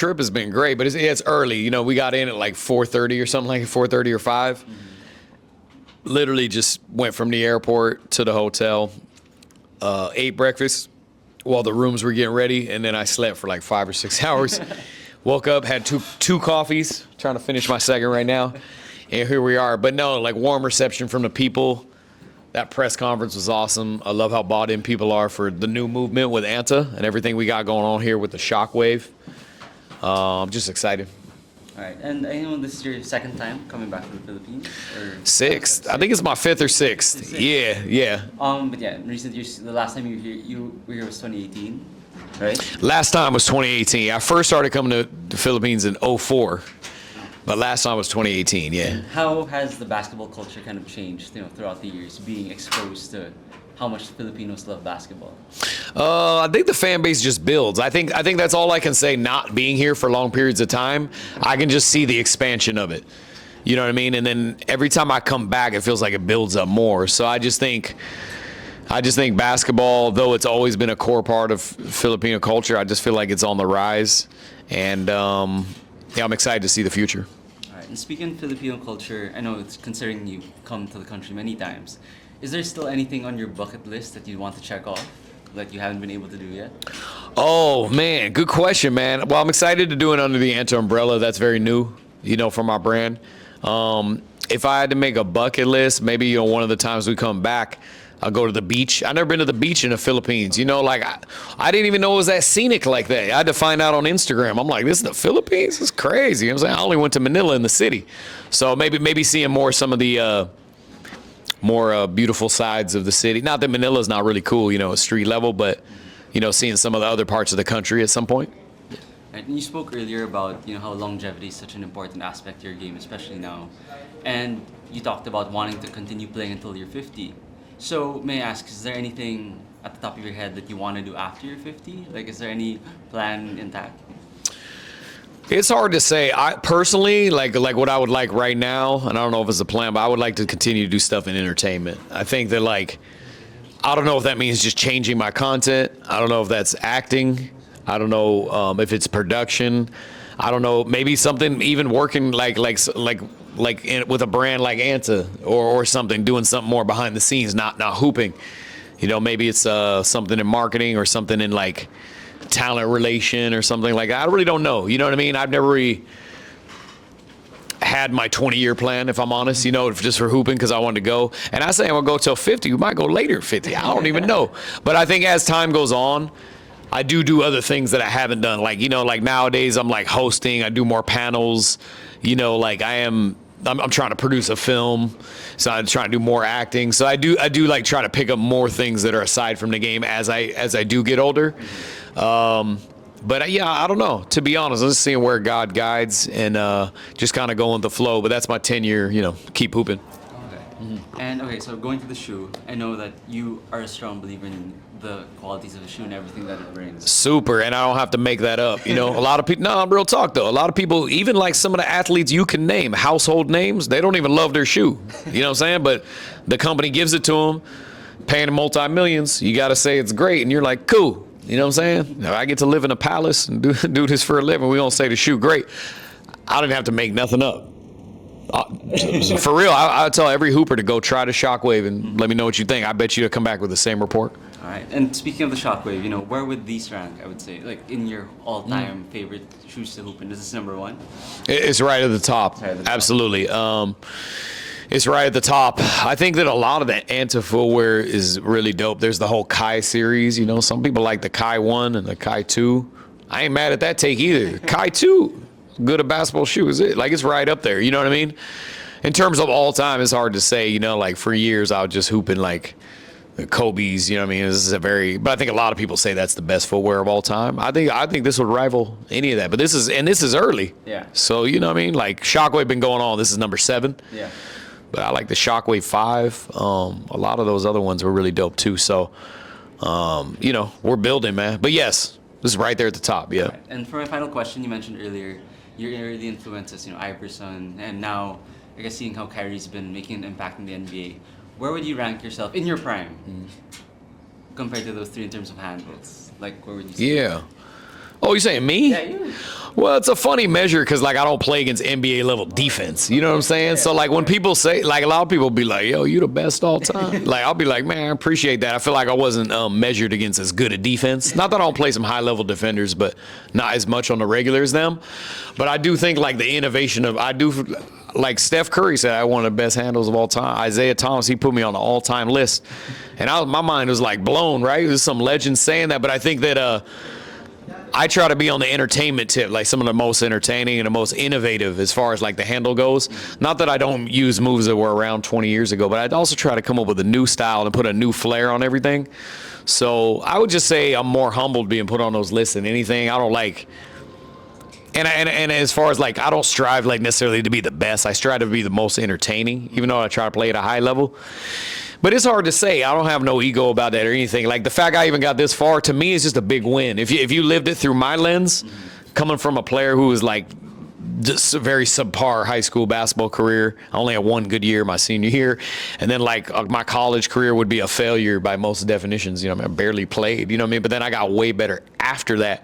trip has been great, but it's early. You know, we got in at like 4:30 or something, like 4:30 or 5. Literally just went from the airport to the hotel, ate breakfast while the rooms were getting ready, and then I slept for like 5 or 6 hours. Woke up, had two coffees, trying to finish my second right now, and here we are. But no, like warm reception from the people. That press conference was awesome. I love how bought in people are for the new movement with ANTA and everything we got going on here with the shockwave. I'm just excited. All right, and I know this is your second time coming back to the Philippines, or Sixth. I think it's my fifth or sixth. Yeah. But yeah, in recent years, the last time you were here was 2018, right? Last time was 2018. I first started coming to the Philippines in '04, but last time was 2018. Yeah. How has the basketball culture kind of changed, throughout the years, being exposed to how much Filipinos love basketball? I think the fan base just builds. I think that's all I can say. Not being here for long periods of time, I can just see the expansion of it. You know what I mean? And then every time I come back, it feels like it builds up more. So I just think basketball, though it's always been a core part of Filipino culture, I just feel like it's on the rise. And yeah, I'm excited to see the future. All right, and speaking of Filipino culture, I know it's considering you come to the country many times. Is there still anything on your bucket list that you want to check off that you haven't been able to do yet? Oh, man, good question, man. Well, I'm excited to do it under the ANTA umbrella. That's very new, for my brand. If I had to make a bucket list, maybe, one of the times we come back, I'll go to the beach. I've never been to the beach in the Philippines. I didn't even know it was that scenic like that. I had to find out on Instagram. I'm like, this is the Philippines? It's crazy. I'm saying I only went to Manila in the city. So maybe seeing some of the more beautiful sides of the city. Not that Manila's not really cool, at street level, but, seeing some of the other parts of the country at some point. Right, and you spoke earlier about, how longevity is such an important aspect of your game, especially now. And you talked about wanting to continue playing until you're 50. So may I ask, is there anything at the top of your head that you want to do after you're 50? Like, is there any plan intact? It's hard to say. I personally like what I would like right now, and I don't know if it's a plan, but I would like to continue to do stuff in entertainment. I think that I don't know if that means just changing my content. I don't know if that's acting. I don't know if it's production. I don't know, maybe something even working with a brand like ANTA or something, doing something more behind the scenes, not hooping. Maybe it's something in marketing or something in talent relation or something like that. I really don't know. You know what I mean? I've never really had my 20-year plan, if I'm honest, just for hooping because I wanted to go. And I say I'm going to go till 50. We might go later at 50. I don't even know. But I think as time goes on, I do other things that I haven't done. Like nowadays I'm hosting. I do more panels. I'm trying to produce a film, so I'm trying to do more acting. So I do try to pick up more things that are aside from the game as I do get older. But yeah, I don't know. To be honest, I'm just seeing where God guides and just kind of going with the flow. But that's my 10-year, keep hooping. Okay. Mm-hmm. And so going to the shoe, I know that you are a strong believer in the qualities of the shoe and everything that it brings. Super, and I don't have to make that up. A lot of people, no, real talk though. A lot of people, even some of the athletes you can name, household names, they don't even love their shoe. You know what I'm saying? But the company gives it to them, paying them multi-millions. You got to say it's great, and you're like, cool. You know what I'm saying? Now, I get to live in a palace and do this for a living. We don't say the shoe great. I didn't have to make nothing up. For real, I tell every hooper to go try the Shockwave and let me know what you think. I bet you will come back with the same report. All right. And speaking of the Shockwave, where would these rank, I would say, in your all-time favorite shoes to hoop in? Is this number one? It's right at the top. Absolutely. It's right at the top. I think that a lot of the ANTA footwear is really dope. There's the whole Kai series. Some people like the Kai 1 and the Kai 2. I ain't mad at that take either. Kai 2, good a basketball shoe is it? It's right up there. You know what I mean? In terms of all time, it's hard to say. For years I was just hooping the Kobe's. You know what I mean? This is but I think a lot of people say that's the best footwear of all time. I think this would rival any of that. But this is early. Yeah. So you know what I mean? Shockwave been going on. This is number 7. Yeah. But I like the Shockwave 5. A lot of those other ones were really dope too. So, we're building, man. But yes, this is right there at the top. Yeah. Right. And for my final question, you mentioned earlier your early influences, Iverson, and now I guess seeing how Kyrie's been making an impact in the NBA. Where would you rank yourself in your prime compared to those three in terms of handles? Where would you say? Yeah. Oh, you saying me? Yeah, you. Well, it's a funny measure because, like, I don't play against NBA level defense. You know what I'm saying? So, like, when people say, like, a lot of people be like, yo, you the best all time. Like, I'll be like, man, I appreciate that. I feel like I wasn't measured against as good a defense. Not that I don't play some high level defenders, but not as much on the regular as them. But I do think, like, the innovation of, like Steph Curry said, I had one of the best handles of all time. Isaiah Thomas, he put me on the all-time list. And my mind was, like, blown, right? There's some legends saying that. But I think that, I try to be on the entertainment tip, like some of the most entertaining and the most innovative as far as like the handle goes. Not that I don't use moves that were around 20 years ago, but I'd also try to come up with a new style and put a new flair on everything. So I would just say I'm more humbled being put on those lists than anything. I don't like, and as far as like, I don't strive like necessarily to be the best. I strive to be the most entertaining, even though I try to play at a high level. But it's hard to say. I don't have no ego about that or anything. Like the fact I even got this far, to me, is just a big win. If you lived it through my lens, coming from a player who was like just a very subpar high school basketball career, I only had one good year my senior year, and then like my college career would be a failure by most definitions. You know, I mean, I barely played. You know what I mean? But then I got way better after that.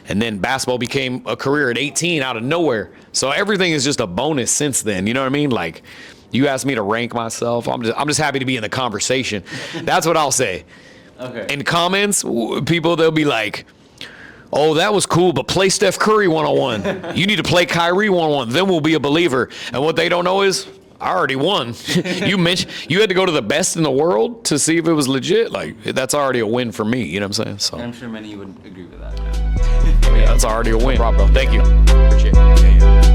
And then basketball became a career at 18 out of nowhere. So everything is just a bonus since then. You know what I mean? Like, you asked me to rank myself. I'm just happy to be in the conversation. That's what I'll say. Okay. In comments, people, they'll be like, oh, that was cool, but play Steph Curry one-on-one. You need to play Kyrie one-on-one. Then we'll be a believer. And what they don't know is, I already won. You had to go to the best in the world to see if it was legit. Like, that's already a win for me. You know what I'm saying? So I'm sure many would agree with that. yeah, that's already a win. No problem, bro. Thank you. Appreciate it. Yeah, yeah.